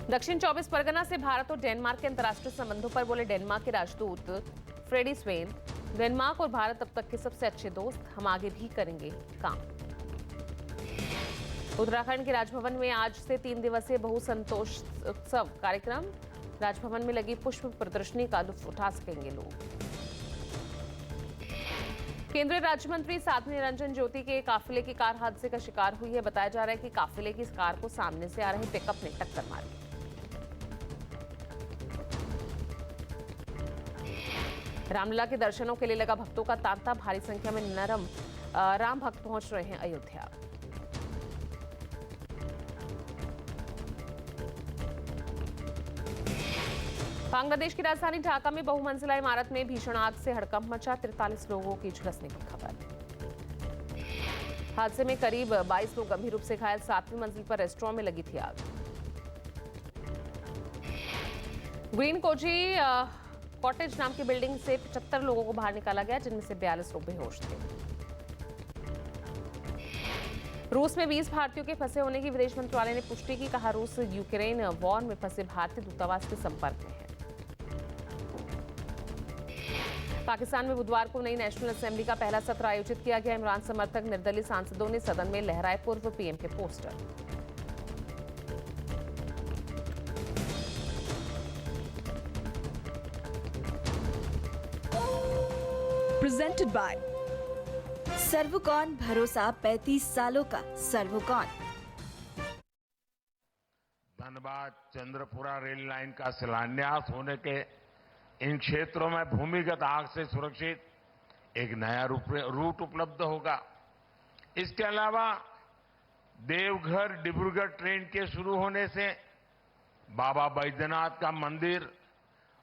दक्षिण 24 परगना से भारत और डेनमार्क के अंतर्राष्ट्रीय संबंधों पर बोले डेनमार्क के राजदूत फ्रेडी स्वेन। डेनमार्क और भारत अब तक के सबसे अच्छे दोस्त, हम आगे भी करेंगे काम। उत्तराखंड के राजभवन में आज से 3 दिवसीय बहु संतोष उत्सव कार्यक्रम। राजभवन में लगी पुष्प प्रदर्शनी का लुत्फ उठा सकेंगे लोग। केंद्रीय राज्य मंत्री साध्वी निरंजन ज्योति के काफिले की कार हादसे का शिकार हुई है। बताया जा रहा है कि काफिले की कार को सामने से आ रहे पिकअप ने टक्कर मारी। रामलला के दर्शनों के लिए लगा भक्तों का तांता। भारी संख्या में राम भक्त पहुंच रहे हैं अयोध्या। बांग्लादेश की राजधानी ढाका में बहुमंजिला इमारत में भीषण आग से हड़कंप मचा। 43 लोगों की झुलसने की खबर। हादसे में करीब 22 लोग गंभीर रूप से घायल। 7वीं मंजिल पर रेस्टोरेंट में लगी थी आग। ग्रीन कोजी कॉटेज नाम की बिल्डिंग से 75 लोगों को बाहर निकाला गया, जिनमें से 42 लोग बेहोश थे। रूस में 20 भारतीयों के फंसे होने की विदेश मंत्रालय ने पुष्टि की। कहा, रूस यूक्रेन वॉर में फंसे भारतीय दूतावास के संपर्क में है। पाकिस्तान में बुधवार को नई नेशनल असेंबली का पहला सत्र आयोजित किया गया। इमरान समर्थक निर्दलीय सांसदों ने सदन में लहराए पूर्व पीएम के पोस्टर। प्रेजेंटेड बाय सर्वकॉन, भरोसा 35 सालों का सर्वकॉन। धनबाद चंद्रपुरा रेल लाइन का शिलान्यास होने के इन क्षेत्रों में भूमिगत आग से सुरक्षित एक नया रूट उपलब्ध होगा। इसके अलावा देवघर डिब्रूगढ़ ट्रेन के शुरू होने से बाबा बैद्यनाथ का मंदिर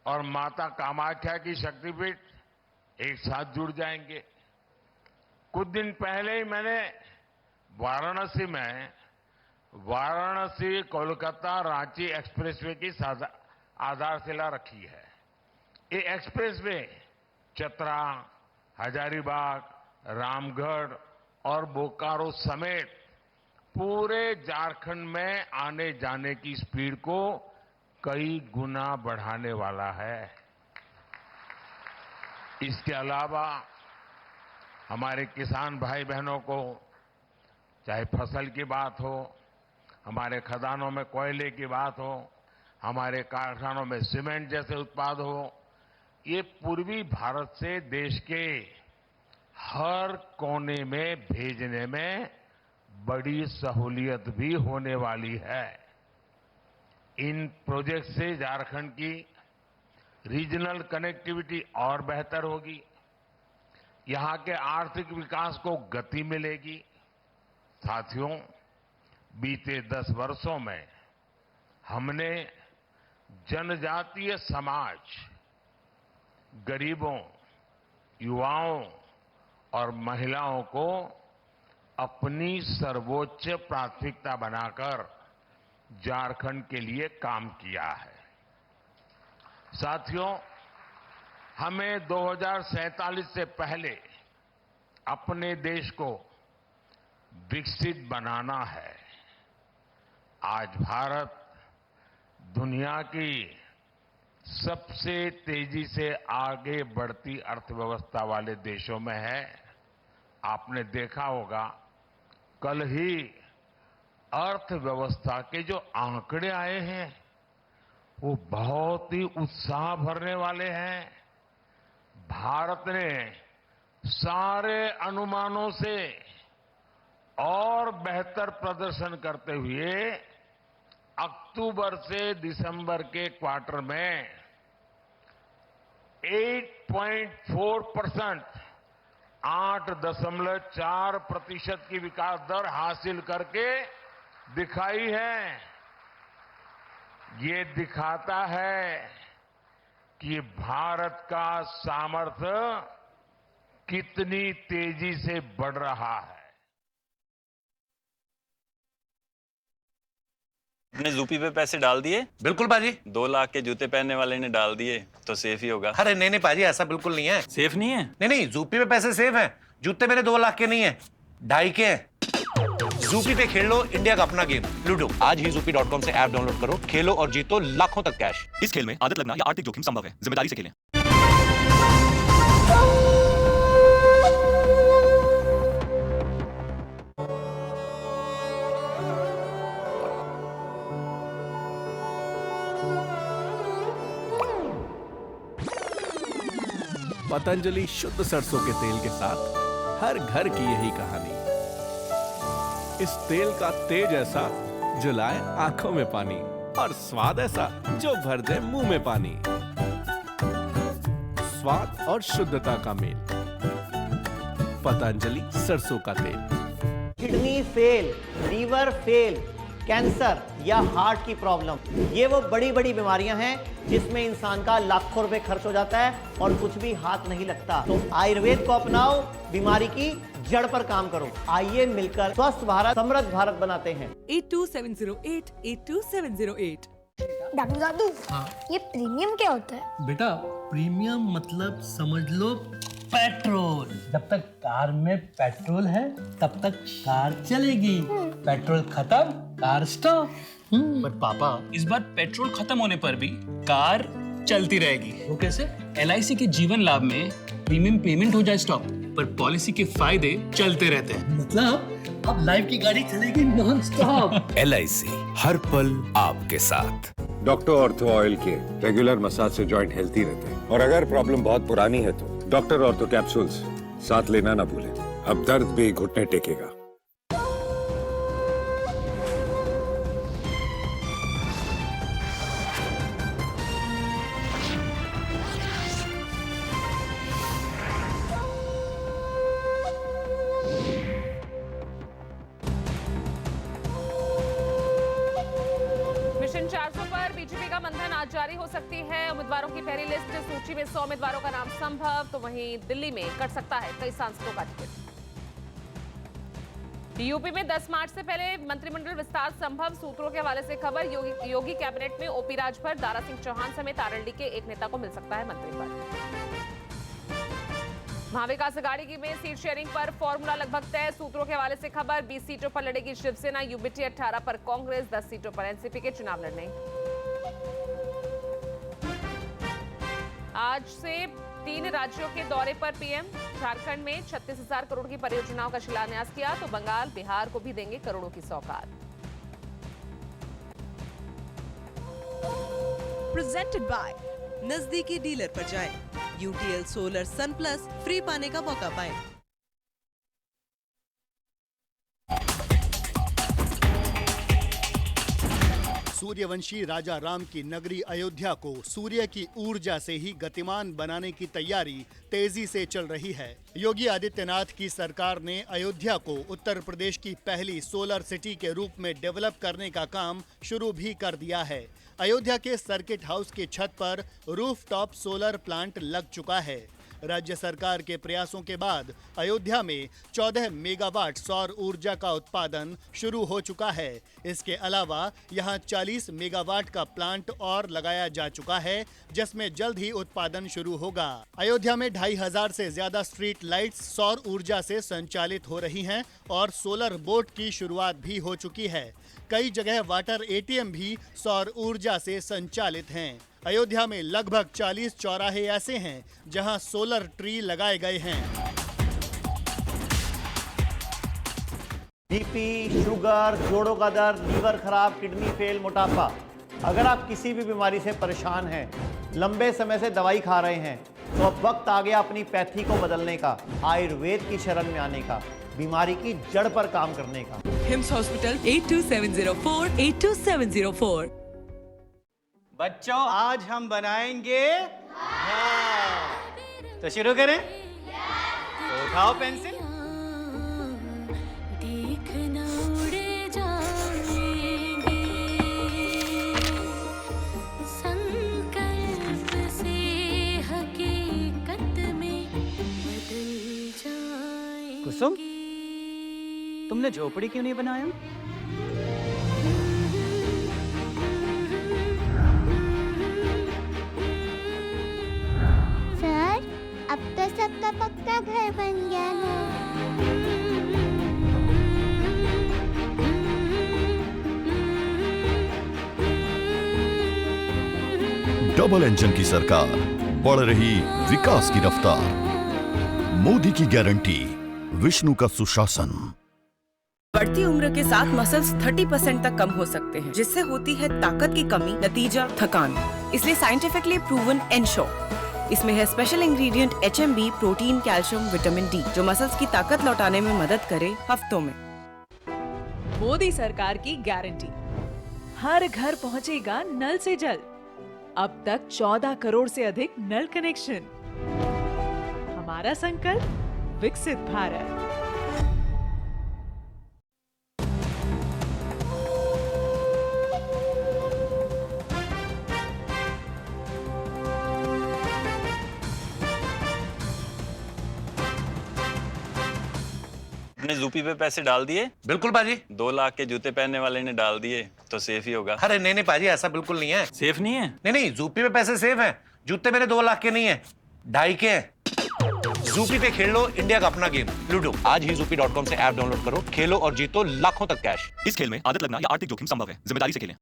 और माता कामाख्या की शक्तिपीठ एक साथ जुड़ जाएंगे। कुछ दिन पहले ही मैंने वाराणसी कोलकाता रांची एक्सप्रेसवे की आधारशिला रखी है। ये एक्सप्रेसवे चतरा, हजारीबाग, रामगढ़ और बोकारो समेत पूरे झारखंड में आने जाने की स्पीड को कई गुना बढ़ाने वाला है। इसके अलावा हमारे किसान भाई बहनों को चाहे फसल की बात हो, हमारे खदानों में कोयले की बात हो, हमारे कारखानों में सीमेंट जैसे उत्पाद हो, ये पूर्वी भारत से देश के हर कोने में भेजने में बड़ी सहूलियत भी होने वाली है। इन प्रोजेक्ट से झारखंड की रीजनल कनेक्टिविटी और बेहतर होगी, यहां के आर्थिक विकास को गति मिलेगी। साथियों, बीते 10 वर्षों में हमने जनजातीय समाज, गरीबों, युवाओं और महिलाओं को अपनी सर्वोच्च प्राथमिकता बनाकर झारखंड के लिए काम किया है। साथियों, हमें 2047 से पहले अपने देश को विकसित बनाना है। आज भारत दुनिया की सबसे तेजी से आगे बढ़ती अर्थव्यवस्था वाले देशों में है। आपने देखा होगा, कल ही अर्थव्यवस्था के जो आंकड़े आए हैं वो बहुत ही उत्साह भरने वाले हैं। भारत ने सारे अनुमानों से और बेहतर प्रदर्शन करते हुए अक्टूबर से दिसंबर के क्वार्टर में 8.4%, 8.4% की विकास दर हासिल करके दिखाई है। ये दिखाता है कि भारत का सामर्थ्य कितनी तेजी से बढ़ रहा है। आपने ज़ूपी पे पैसे डाल दिए? बिल्कुल पाजी। 2 लाख के जूते पहनने वाले ने डाल दिए तो सेफ ही होगा। अरे नहीं पाजी, ऐसा बिल्कुल नहीं है। सेफ नहीं है? नहीं, जूपी पे पैसे सेफ हैं। जूते मेरे 2 लाख के नहीं है, 2.5 के हैं। जूपी पे खेल लो इंडिया का अपना गेम लूडो। आज ही zoopy.com से ऐप डाउनलोड करो, खेलो और जीतो लाखों तक कैश। इस खेल में आदत लगना या आर्थिक जोखिम संभव है, जिम्मेदारी से खेलें। पतंजलि शुद्ध सरसों के तेल के साथ हर घर की यही कहानी। इस तेल का तेज ऐसा जो लाए आंखों में पानी, और स्वाद ऐसा जो भर दे मुंह में पानी। स्वाद और शुद्धता का मेल, पतंजलि सरसों का तेल। Kidney fail, liver fail, cancer या हार्ट की प्रॉब्लम, ये वो बड़ी बड़ी बीमारियां हैं जिसमें इंसान का लाखों रुपए खर्च हो जाता है और कुछ भी हाथ नहीं लगता। तो आयुर्वेद को अपनाओ, बीमारी की जड़ पर काम करो। आइए मिलकर स्वस्थ भारत, समृद्ध भारत बनाते हैं। 82708 82708। डॉक्टर दादू, ये प्रीमियम क्या होता है? बेटा प्रीमियम मतलब समझ लो पेट्रोल। जब तक कार में पेट्रोल है तब तक कार चलेगी, पेट्रोल खत्म कार स्टॉप। पर पापा, इस बार पेट्रोल खत्म होने पर भी कार चलती रहेगी। वो कैसे? LIC के जीवन लाभ में प्रीमियम पेमेंट हो जाए स्टॉप, पर पॉलिसी के फायदे चलते रहते हैं। मतलब अब लाइफ की गाड़ी चलेगी नॉन स्टॉप। LIC हर पल आपके साथ। डॉक्टर ऑर्थो ऑयल के रेगुलर मसाज से जॉइंट हेल्थी रहते हैं, और अगर प्रॉब्लम बहुत पुरानी है तो डॉक्टर ऑर्थो कैप्सूल्स साथ लेना ना भूलें। अब दर्द भी घुटने टेकेगा। मिशन 400 पर बीजेपी का मंथन आज जारी हो सकती है। उम्मीदवारों की पहली लिस्ट सूची में 100 उम्मीदवारों का नाम संभव, तो वहीं दिल्ली में कट सकता है कई सांसदों का टिकट। यूपी में 10 मार्च से पहले मंत्रिमंडल विस्तार संभव, सूत्रों के हवाले से खबर। योगी कैबिनेट में OP राजभर, दारा सिंह चौहान समेत आरएलडी के एक नेता को मिल सकता है मंत्री पद। महाविकास अघाड़ी में सीट शेयरिंग पर फॉर्मूला लगभग तय, सूत्रों के हवाले से खबर। 20 सीटों पर लड़ेगी शिवसेना, UBT 18 पर कांग्रेस, 10 सीटों पर एनसीपी के चुनाव लड़ने। आज से 3 राज्यों के दौरे पर पीएम। झारखंड में 36,000 करोड़ की परियोजनाओं का शिलान्यास किया, तो बंगाल, बिहार को भी देंगे करोड़ों की सौगात। प्रेजेंटेड बाय नजदीकी डीलर पर जाएं। UTL सोलर सन प्लस फ्री पाने का मौका पाएं। सूर्यवंशी राजा राम की नगरी अयोध्या को सूर्य की ऊर्जा से ही गतिमान बनाने की तैयारी तेजी से चल रही है। योगी आदित्यनाथ की सरकार ने अयोध्या को उत्तर प्रदेश की पहली सोलर सिटी के रूप में डेवलप करने का काम शुरू भी कर दिया है। अयोध्या के सर्किट हाउस की छत पर रूफटॉप सोलर प्लांट लग चुका है। राज्य सरकार के प्रयासों के बाद अयोध्या में 14 मेगावाट सौर ऊर्जा का उत्पादन शुरू हो चुका है। इसके अलावा यहां 40 मेगावाट का प्लांट और लगाया जा चुका है, जिसमें जल्द ही उत्पादन शुरू होगा। अयोध्या में 2500 से ज्यादा स्ट्रीट लाइट्स सौर ऊर्जा से संचालित हो रही हैं और सोलर बोट की शुरुआत भी हो चुकी है। कई जगह वाटर ATM भी सौर ऊर्जा से संचालित हैं। अयोध्या में लगभग 40 चौराहे ऐसे हैं जहां सोलर ट्री लगाए गए हैं। BP, शुगर, जोड़ों का दर्द, लीवर खराब, किडनी फेल, मोटापा, अगर आप किसी भी बीमारी से परेशान हैं, लंबे समय से दवाई खा रहे हैं, तो अब वक्त आ गया अपनी पैथी को बदलने का, आयुर्वेद की शरण में आने का, बीमारी की जड़ पर काम करने का। Hymns hospital 82704 82704। बच्चों आज हम बनाएंगे तो शुरू करें। तो उठाओ पेंसिल। कुसुम, तुमने झोपड़ी क्यों नहीं बनाया? सर, अब तो सबका पक्का घर बन गया है। डबल इंजन की सरकार, बढ़ रही विकास की रफ्तार, मोदी की गारंटी, विष्णु का सुशासन। बढ़ती उम्र के साथ मसल्स 30% तक कम हो सकते हैं, जिससे होती है ताकत की कमी, नतीजा थकान। इसलिए साइंटिफिकली प्रूवन एनश्योर इसमें है special ingredient HMB, protein, calcium, vitamin D, जो मसल्स की ताकत लौटाने में मदद करे हफ्तों में। मोदी सरकार की गारंटी, हर घर पहुंचेगा नल से जल। अब तक 14 करोड़ से अधिक नल कनेक्शन। हमारा संकल्प, विकसित भारत। अपने जूपी पे पैसे डाल दिए? बिल्कुल पाजी। 2 लाख के जूते पहनने वाले ने डाल दिए तो सेफ ही होगा। अरे नहीं पाजी, ऐसा बिल्कुल नहीं है। सेफ नहीं है? नहीं, जूपी पे पैसे सेफ हैं। जूते मेरे 2 लाख के नहीं है, 2.5 के हैं। जूपी पे खेल लो इंडिया का अपना गेम लूडो। आज ही zuppi.com से ऐप डाउनलोड करो, खेलो और जीतो लाखों तक कैश। इस खेल में आदत लगना या आर्थिक जोखिम संभव है, जिम्मेदारी से खेलें।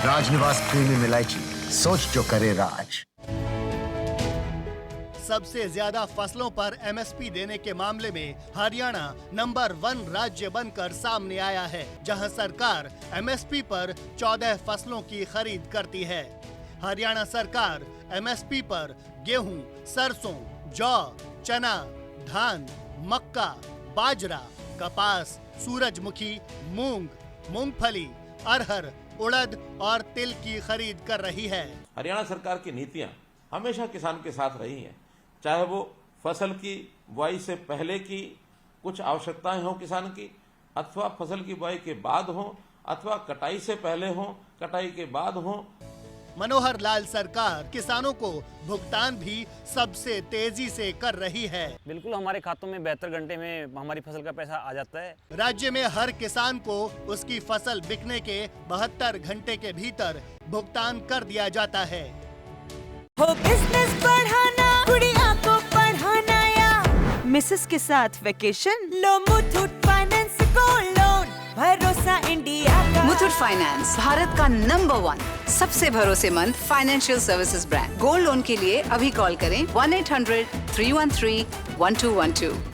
राजनिवास प्रीमियम इलायची, सोच जो करे राज। सबसे ज्यादा फसलों पर MSP देने के मामले में हरियाणा नंबर 1 राज्य बनकर सामने आया है, जहां सरकार MSP पर 14 फसलों की खरीद करती है। हरियाणा सरकार MSP पर गेहूं, सरसों, जौ, चना, धान, मक्का, बाजरा, कपास, सूरजमुखी, मूंग, मूंगफली, अरहर, उड़द और तिल की खरीद कर रही है। हरियाणा सरकार की नीतियां हमेशा किसान के साथ रही हैं, चाहे वो फसल की बुआई से पहले की कुछ आवश्यकताएं हो किसान की, अथवा फसल की बुआई के बाद हो, अथवा कटाई से पहले हो, कटाई के बाद हो। मनोहर लाल सरकार किसानों को भुगतान भी सबसे तेजी से कर रही है। बिल्कुल, हमारे खातों में 72 घंटे में हमारी फसल का पैसा आ जाता है। राज्य में हर किसान को उसकी फसल बिकने के 72 घंटे के भीतर भुगतान कर दिया जाता है। हो बिजनेस बढ़ाना, गुड़िया को पढ़ाना या मिसेस के साथ वेकेशन, लो मुथूट फाइनेंस गोल्ड लोन, भरोसा इंडिया का। मुथूट फाइनेंस भारत का नंबर 1 सबसे भरोसेमंद financial services brand. Gold loan के लिए अभी कॉल करें 1-800-313-1212।